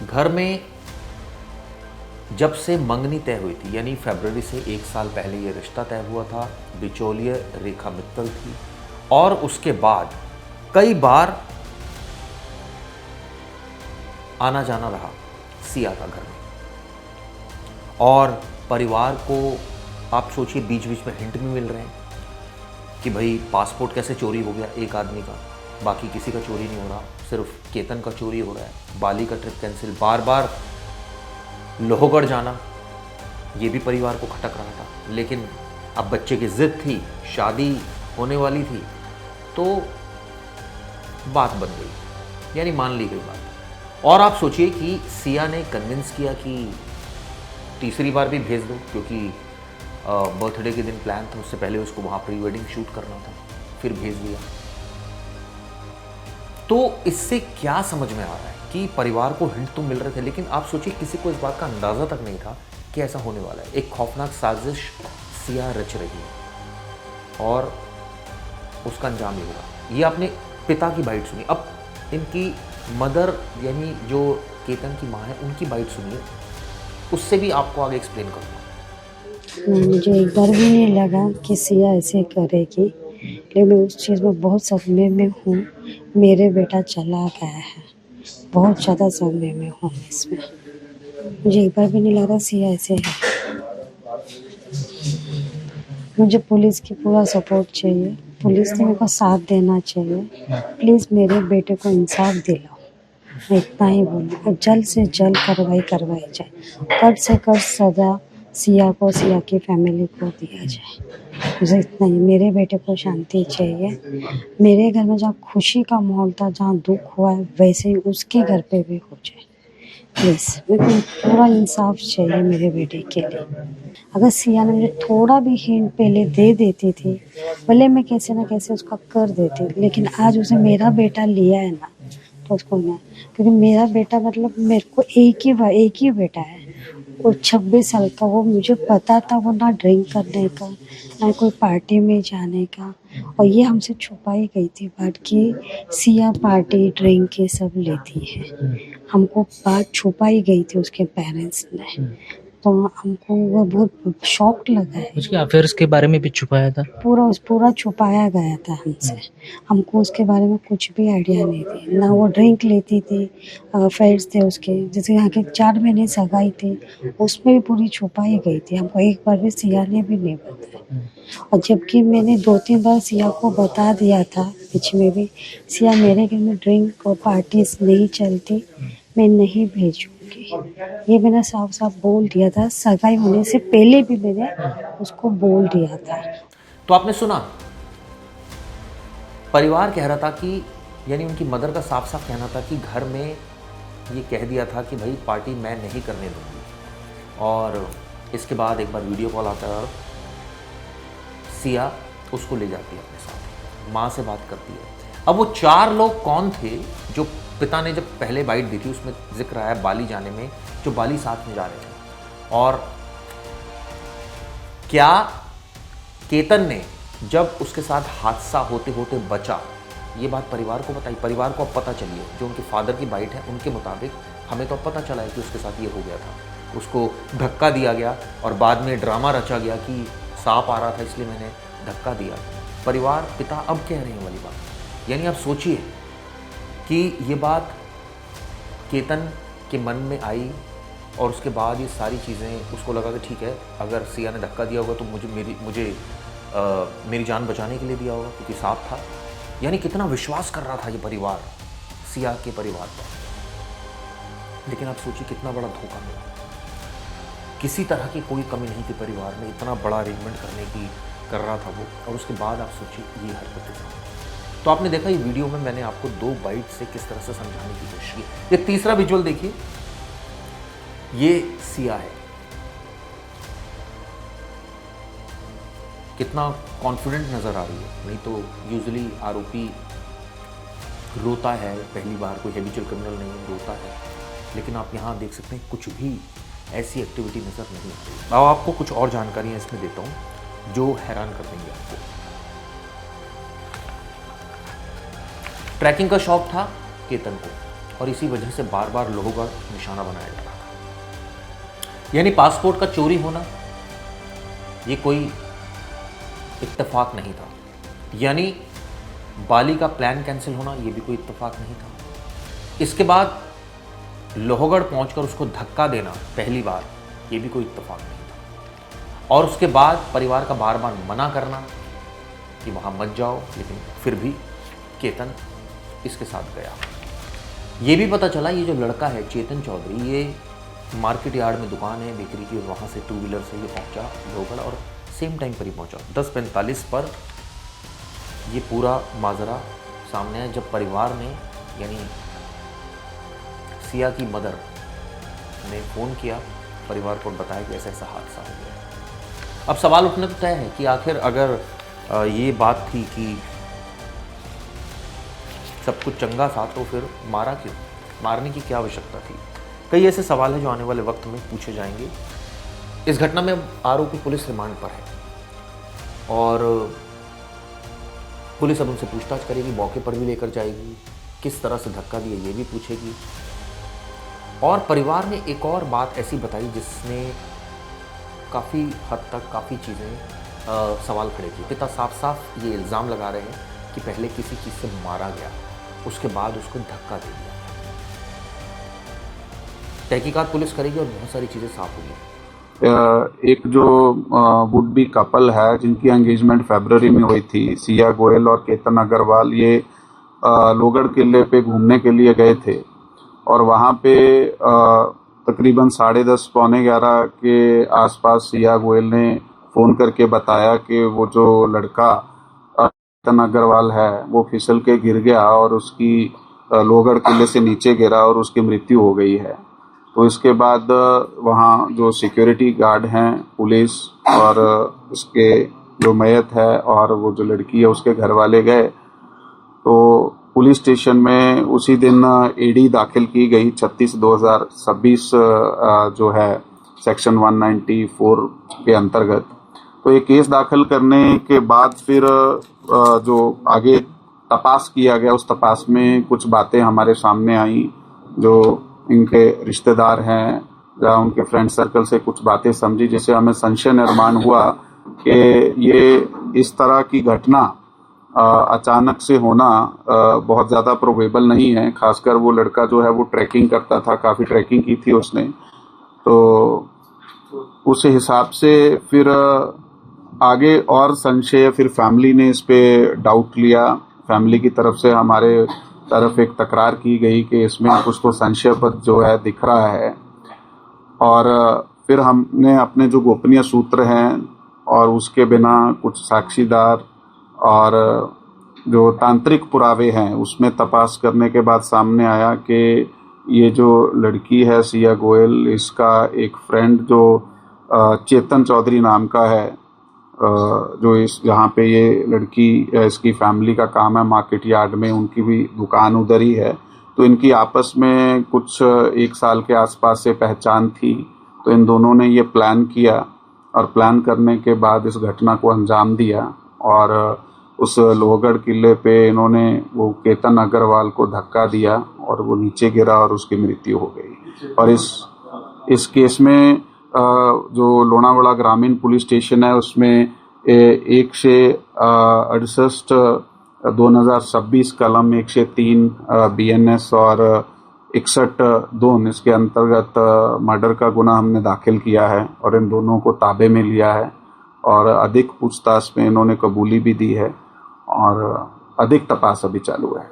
घर में जब से मंगनी तय हुई थी, यानी फरवरी से 1 साल पहले ये रिश्ता तय हुआ था, बिचौलिए रेखा मित्तल थी और उसके बाद कई बार आना जाना रहा सिया का घर में। और परिवार को आप सोचिए बीच बीच में हिंट भी मिल रहे हैं कि भाई पासपोर्ट कैसे चोरी हो गया एक आदमी का, बाकी किसी का चोरी नहीं हो रहा, सिर्फ केतन का चोरी हो रहा है। बाली का ट्रिप कैंसिल, बार बार लोहगढ़ जाना, ये भी परिवार को खटक रहा था। लेकिन अब बच्चे की जिद थी, शादी होने वाली थी, तो बात बन गई, यानी मान ली गई बात। और आप सोचिए कि सिया ने कन्विंस किया कि तीसरी बार भी भेज दो, क्योंकि बर्थडे के दिन प्लान था, उससे पहले उसको वहाँ प्री वेडिंग शूट करना था, फिर भेज दिया। तो इससे क्या समझ में आ रहा है कि परिवार को हिंट तो मिल रहे थे, लेकिन आप सोचिए किसी को इस बात का अंदाज़ा तक नहीं था कि ऐसा होने वाला है। एक खौफनाक साजिश सिया रच रही है और उसका अंजाम ये होगा। ये आपने पिता की बाइट सुनी, अब इनकी मदर यानी जो केतन की माँ है उनकी बाइट सुनिए, उससे भी आपको आगे एक्सप्लेन करूँगा। मुझे एक बार भी नहीं लगा कि सिया ऐसे करेगी, लेकिन मैं उस चीज़ में बहुत सदमे में हूँ। मेरे बेटा चला गया है, बहुत ज़्यादा सदमे में हूँ इसमें। मुझे एक बार भी नहीं लगा सिया ऐसे है। मुझे पुलिस की पूरा सपोर्ट चाहिए, पुलिस ने मेरे को साथ देना चाहिए। प्लीज़ मेरे बेटे को इंसाफ दिलाओ, मैं इतना ही बोलूँ। और जल्द से जल्द कार्रवाई करवाई जाए, कट से कट सज़ा सिया को, सिया की फैमिली को दिया जाए। मुझे इतना ही, मेरे बेटे को शांति चाहिए। मेरे घर में जहाँ खुशी का माहौल था, जहाँ दुख हुआ है, वैसे ही उसके घर पे भी हो जाए प्लीज़। मेरे को पूरा इंसाफ चाहिए मेरे बेटे के लिए। अगर सिया ने मुझे थोड़ा भी हिंट पहले दे देती थी, भले मैं कैसे ना कैसे उसका कर देती, लेकिन आज उसे मेरा बेटा लिया है ना, तो उसको ना, क्योंकि मेरा बेटा मतलब मेरे को एक ही बेटा है, वो 26 साल का। वो मुझे पता था वो ना ड्रिंक करने का, ना कोई पार्टी में जाने का। और ये हमसे छुपाई गई थी बात कि सिया पार्टी ड्रिंक ये सब लेती है, हमको बात छुपाई गई थी उसके पेरेंट्स ने। तो हमको वो बहुत शॉक्ड लगा है। उसके अफेयर्स के बारे में भी छुपाया था, पूरा छुपाया गया था हमसे। हमको उसके बारे में कुछ भी आइडिया नहीं थी। ना वो ड्रिंक लेती थी, अफेयर्स थे उसके, जैसे यहाँ के 4 महीने सगाई थी, उसमें भी पूरी छुपाई गई थी। हमको एक बार भी सिया ने भी नहीं बताया। और जबकि मैंने 2-3 बार सिया को बता दिया था बीच में भी, सिया मेरे घर में ड्रिंक और पार्टीज नहीं चलती, मैं नहीं भेजूंगी। ये मैंने साफ साफ बोल दिया था, सगाई होने से पहले भी मैंने उसको बोल दिया था। तो आपने सुना, परिवार कह रहा था कि, यानी उनकी मदर का साफ साफ कहना था कि घर में ये कह दिया था कि भाई पार्टी मैं नहीं करने दूंगी। और इसके बाद एक बार वीडियो कॉल आता है और सिया उसको ले जाती है अपने साथ, माँ से बात करती है। अब वो 4 लोग कौन थे जो पिता ने जब पहले बाइट दी थी उसमें जिक्र आया बाली जाने में, जो बाली साथ में जा रहे थे। और क्या केतन ने जब उसके साथ हादसा होते होते बचा, ये बात परिवार को बताई। परिवार को अब पता चली है, जो उनके फादर की बाइट है उनके मुताबिक हमें तो अब पता चला है कि उसके साथ ये हो गया था, उसको धक्का दिया गया और बाद में ड्रामा रचा गया कि सांप आ रहा था इसलिए मैंने धक्का दिया। परिवार, पिता अब कह रहे हैं वाली बात। यानी आप सोचिए कि ये बात केतन के मन में आई और उसके बाद ये सारी चीज़ें, उसको लगा कि ठीक है, अगर सिया ने धक्का दिया होगा तो मुझे मेरी जान बचाने के लिए दिया होगा, क्योंकि सांप था। यानी कितना विश्वास कर रहा था ये परिवार सिया के परिवार पर। लेकिन आप सोचिए कितना बड़ा धोखा मिला। किसी तरह की कोई कमी नहीं थी परिवार में, इतना बड़ा अरेंजमेंट करने की कर रहा था वो, और उसके बाद आप सोचिए ये हरकतें। तो आपने देखा ये वीडियो में मैंने आपको 2 बाइट से किस तरह से समझाने की कोशिश की। ये तीसरा विजुअल देखिए, ये सिया है, कितना कॉन्फिडेंट नजर आ रही है। नहीं तो यूजुअली आरोपी रोता है पहली बार, कोई हैबिचुअल क्रिमिनल नहीं रोता है, लेकिन आप यहाँ देख सकते हैं कुछ भी ऐसी एक्टिविटी नजर नहीं आती। अब आपको कुछ और जानकारियाँ इसमें देता हूँ जो हैरान कर देंगे आपको। ट्रैकिंग का शौक था केतन को, और इसी वजह से बार बार लोगों का निशाना बनाया जा रहा था। यानी पासपोर्ट का चोरी होना ये कोई इत्तेफाक नहीं था, यानी बाली का प्लान कैंसिल होना ये भी कोई इत्तेफाक नहीं था। इसके बाद लोहगढ़ पहुंचकर उसको धक्का देना पहली बार ये भी कोई इत्तेफाक नहीं था, और उसके बाद परिवार का बार बार मना करना कि वहाँ मत जाओ, लेकिन फिर भी केतन इसके साथ गया। ये भी पता चला ये जो लड़का है चेतन चौधरी, ये मार्केट यार्ड में दुकान है बेकरी की, वहाँ से 2 व्हीलर से ये पहुँचा लोहगढ़ और सेम टाइम पर ही पहुँचा। 10:45 पर ये पूरा माजरा सामने आया, जब परिवार ने यानी सिया की मदर ने फ़ोन किया, परिवार को बताया कि ऐसा ऐसा हादसा हो गया। अब सवाल उठने तो तय है कि आखिर अगर ये बात थी कि सब कुछ चंगा था तो फिर मारा क्यों, मारने की क्या आवश्यकता थी। कई ऐसे सवाल हैं जो आने वाले वक्त में पूछे जाएंगे। इस घटना में आरोपी पुलिस रिमांड पर है और पुलिस अब उनसे पूछताछ करेगी, मौके पर भी लेकर जाएगी, किस तरह से धक्का दिया ये भी पूछेगी। और परिवार ने एक और बात ऐसी बताई जिसने काफ़ी हद तक काफ़ी चीज़ें सवाल खड़े किए। पिता साफ साफ ये इल्ज़ाम लगा रहे हैं कि पहले किसी चीज़ से मारा गया, उसके बाद उसको धक्का दे दिया। तहकीकात पुलिस करेगी और बहुत सारी चीज़ें साफ होगी। एक जो वुड बी कपल है जिनकी एंगेजमेंट फरवरी में हुई थी, सिया गोयल और केतन अग्रवाल, ये लोहगढ़ किले पे घूमने के लिए गए थे और वहाँ पे तकरीबन 10:30 पौने 11 के आसपास सिया गोयल ने फ़ोन करके बताया कि वो जो लड़का केतन अग्रवाल है वो फिसल के गिर गया और उसकी लोहगढ़ किले से नीचे गिरा और उसकी मृत्यु हो गई है। तो इसके बाद वहाँ जो सिक्योरिटी गार्ड हैं, पुलिस और उसके जो मैयत है और वो जो लड़की है उसके घर वाले गए। तो पुलिस स्टेशन में उसी दिन एडी दाखिल की गई 36/2026 जो है सेक्शन 194 के अंतर्गत। तो ये केस दाखिल करने के बाद फिर जो आगे तपास किया गया, उस तपास में कुछ बातें हमारे सामने आई। जो इनके रिश्तेदार हैं या उनके फ्रेंड सर्कल से कुछ बातें समझी, जिससे हमें संशय निर्माण हुआ कि ये इस तरह की घटना अचानक से होना बहुत ज़्यादा प्रोबेबल नहीं है। खासकर वो लड़का जो है वो ट्रैकिंग करता था, काफ़ी ट्रैकिंग की थी उसने। तो उस हिसाब से फिर आगे और संशय, फिर फैमिली ने इस पे डाउट लिया। फैमिली की तरफ से हमारे तरफ एक तकरार की गई कि इसमें कुछ तो संशयपद जो है दिख रहा है। और फिर हमने अपने जो गोपनीय सूत्र हैं और उसके बिना कुछ साक्षीदार और जो तांत्रिक पुरावे हैं उसमें तपास करने के बाद सामने आया कि ये जो लड़की है सिया गोयल, इसका एक फ्रेंड जो चेतन चौधरी नाम का है, जो इस यहाँ पे ये लड़की, इसकी फैमिली का काम है मार्केट यार्ड में, उनकी भी दुकान उधर ही है। तो इनकी आपस में कुछ 1 साल के आसपास से पहचान थी। तो इन दोनों ने ये प्लान किया और प्लान करने के बाद इस घटना को अंजाम दिया और उस लोहगढ़ किले पे इन्होंने वो केतन अग्रवाल को धक्का दिया और वो नीचे गिरा और उसकी मृत्यु हो गई। और इस केस में जो लोनावाड़ा ग्रामीण पुलिस स्टेशन है उसमें 168/2026 कलम 103 BNS और 61(2) इसके अंतर्गत मर्डर का गुना हमने दाखिल किया है और इन दोनों को ताबे में लिया है और अधिक पूछताछ में इन्होंने कबूली भी दी है और अधिक तपास अभी चालू है।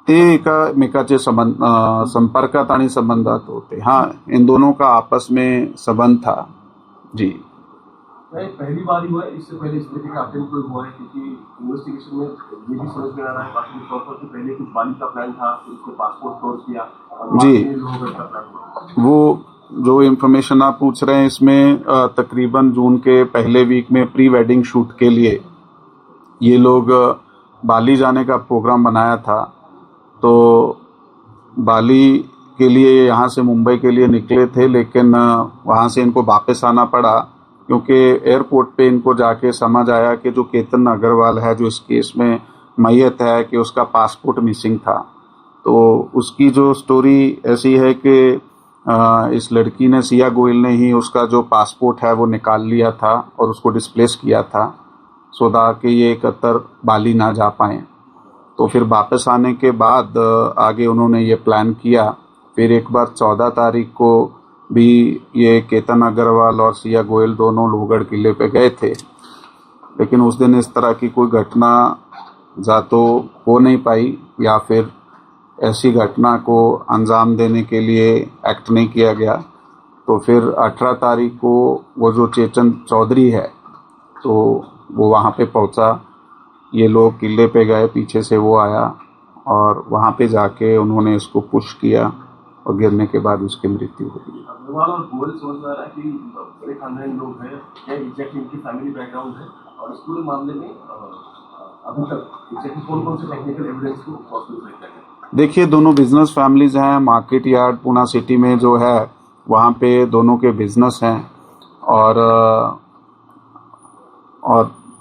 ते एकमेकाचे संपर्कात आणि संबंधात होते। हाँ, इन दोनों का आपस में संबंध था जी। पहली बार ही हुआ है, इससे पहले इस तरीके का अटेम्प्ट कोई हुआ है? क्योंकि इन्वेस्टिगेशन में ये भी समझ में आ रहा है बाकी तौर पर कि पहले कुछ बाली का प्लान था, उसके पासपोर्ट फ्रॉड किया जी। वो जो इन्फॉर्मेशन आप पूछ रहे हैं इसमें तकरीबन जून के पहले वीक में प्री वेडिंग शूट के लिए ये लोग बाली जाने का प्रोग्राम बनाया था। तो बाली के लिए यहाँ से मुंबई के लिए निकले थे, लेकिन वहाँ से इनको वापस आना पड़ा क्योंकि एयरपोर्ट पे इनको जाके समझ आया कि जो केतन अग्रवाल है जो इस केस में मैयत है कि उसका पासपोर्ट मिसिंग था। तो उसकी जो स्टोरी ऐसी है कि इस लड़की ने, सिया गोयल ने ही उसका जो पासपोर्ट है वो निकाल लिया था और उसको डिस्प्लेस किया था सो कि ये कतर बाली ना जा पाएँ। तो फिर वापस आने के बाद आगे उन्होंने ये प्लान किया। फिर एक बार 14 तारीख को भी ये केतन अग्रवाल और सिया गोयल दोनों लोहगढ़ किले पे गए थे, लेकिन उस दिन इस तरह की कोई घटना या तो हो नहीं पाई या फिर ऐसी घटना को अंजाम देने के लिए एक्ट नहीं किया गया। तो फिर 18 तारीख को वो जो चेतन चौधरी है तो वो वहाँ पे पहुँचा। ये लोग किले पे गए, पीछे से वो आया और वहाँ पे जाके उन्होंने इसको पुश किया और गिरने के बाद उसकी मृत्यु हो गई। अग्रवाल और गोयल समझ में आ रहा है कि बड़े खानदानी लोग हैं, क्या एग्जैक्टली इनकी फैमिली बैकग्राउंड है और इस पूरे मामले में अभी तक एग्जैक्टली कौन कौन से टेक्निकल एविडेंस को पॉसिबल किया गया? देखिए, दोनों बिजनेस फैमिलीज हैं। मार्केट यार्ड पूना सिटी में जो है वहाँ पे दोनों के बिजनेस हैं और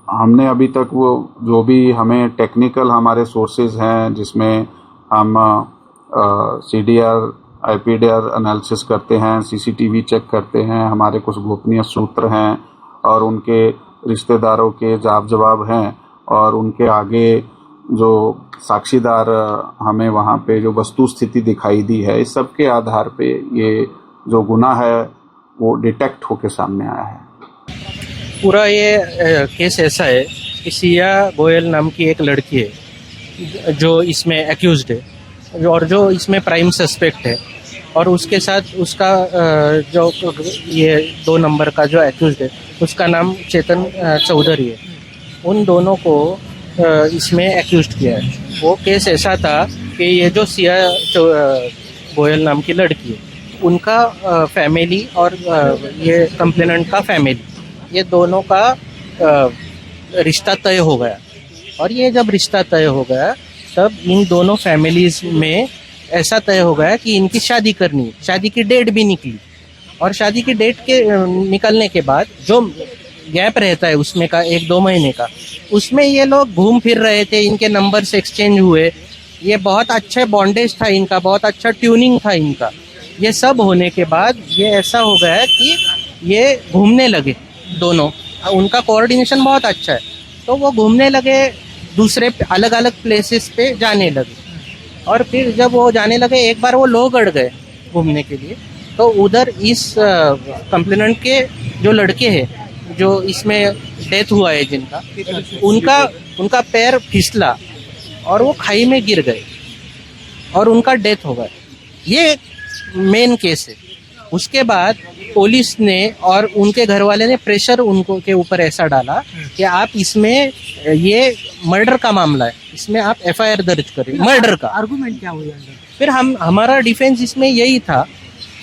हमने अभी तक वो जो भी हमें टेक्निकल हमारे सोर्सेज हैं जिसमें हम CDR IPDR एनालिसिस करते हैं, CCTV चेक करते हैं, हमारे कुछ गोपनीय सूत्र हैं और उनके रिश्तेदारों के जवाब हैं और उनके आगे जो साक्षीदार हमें वहाँ पे जो वस्तु स्थिति दिखाई दी है, इस सब के आधार पे ये जो गुनाह है वो डिटेक्ट होके सामने आया है। पूरा ये केस ऐसा है कि सिया गोयल नाम की एक लड़की है जो इसमें एक्यूज्ड है और जो इसमें प्राइम सस्पेक्ट है और उसके साथ उसका जो ये 2 नंबर का जो एक्यूज्ड है उसका नाम चेतन चौधरी है। उन दोनों को इसमें एक्यूज्ड किया है। वो केस ऐसा था कि ये जो सिया गोयल नाम की लड़की है उनका फैमिली और ये कंप्लेनेंट का फैमिली, ये दोनों का रिश्ता तय हो गया और ये जब रिश्ता तय हो गया तब इन दोनों फैमिलीज में ऐसा तय हो गया कि इनकी शादी करनी है। शादी की डेट भी निकली और शादी की डेट के निकलने के बाद जो गैप रहता है उसमें का 1-2 महीने का, उसमें ये लोग घूम फिर रहे थे, इनके नंबर्स एक्सचेंज हुए, ये बहुत अच्छा बॉन्डेज था इनका, बहुत अच्छा ट्यूनिंग था इनका। ये सब होने के बाद ये ऐसा हो गया कि ये घूमने लगे दोनों, उनका कोऑर्डिनेशन बहुत अच्छा है तो वो घूमने लगे, दूसरे अलग अलग प्लेसेस पे जाने लगे और फिर जब वो जाने लगे एक बार वो लोहगढ़ गए घूमने के लिए तो उधर इस कंप्लेनेंट के जो लड़के हैं जो इसमें डेथ हुआ है जिनका, उनका पैर फिसला और वो खाई में गिर गए और उनका डेथ हो गया। ये मेन केस है। उसके बाद पुलिस ने और उनके घर वाले ने प्रेशर उनको के ऊपर ऐसा डाला कि आप इसमें ये मर्डर का मामला है, इसमें आप FIR दर्ज करें मर्डर का। आर्गुमेंट क्या हुआ? फिर हमारा डिफेंस इसमें यही था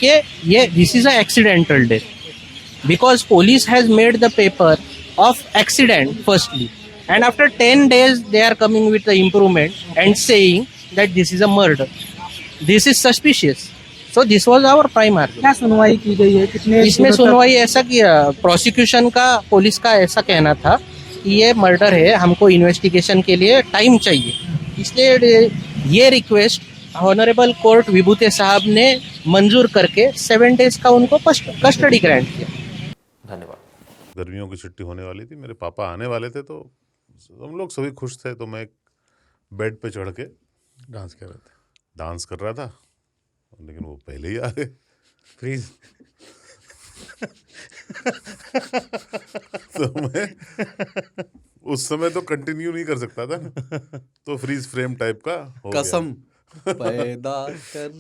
कि ये this is a accidental death because police has made the paper of accident firstly and after 10 days they are coming with the improvement and saying that this is a murder. This is suspicious. So this was our prime argument. क्या सुनवाई की गई है? कितने इसमें सुनवाई ऐसा किया, प्रोसिक्यूशन का, पुलिस का ऐसा कहना था कि ये मर्डर है, हमको इन्वेस्टिगेशन के लिए टाइम चाहिए, इसलिए ये रिक्वेस्ट ऑनरेबल कोर्ट विभूते साहब ने मंजूर करके 7 डेज का उनको कस्टडी ग्रांट किया। धन्यवाद। गर्मियों की छुट्टी होने वाली थी, मेरे पापा आने वाले थे तो हम लोग सभी खुश थे। तो मैं एक बेड पे चढ़ के डांस कर रहा था लेकिन वो पहले ही आ गए। प्लीज तो मैं उस समय तो कंटिन्यू नहीं कर सकता था तो फ्रीज फ्रेम टाइप का हो कसम पैदा कर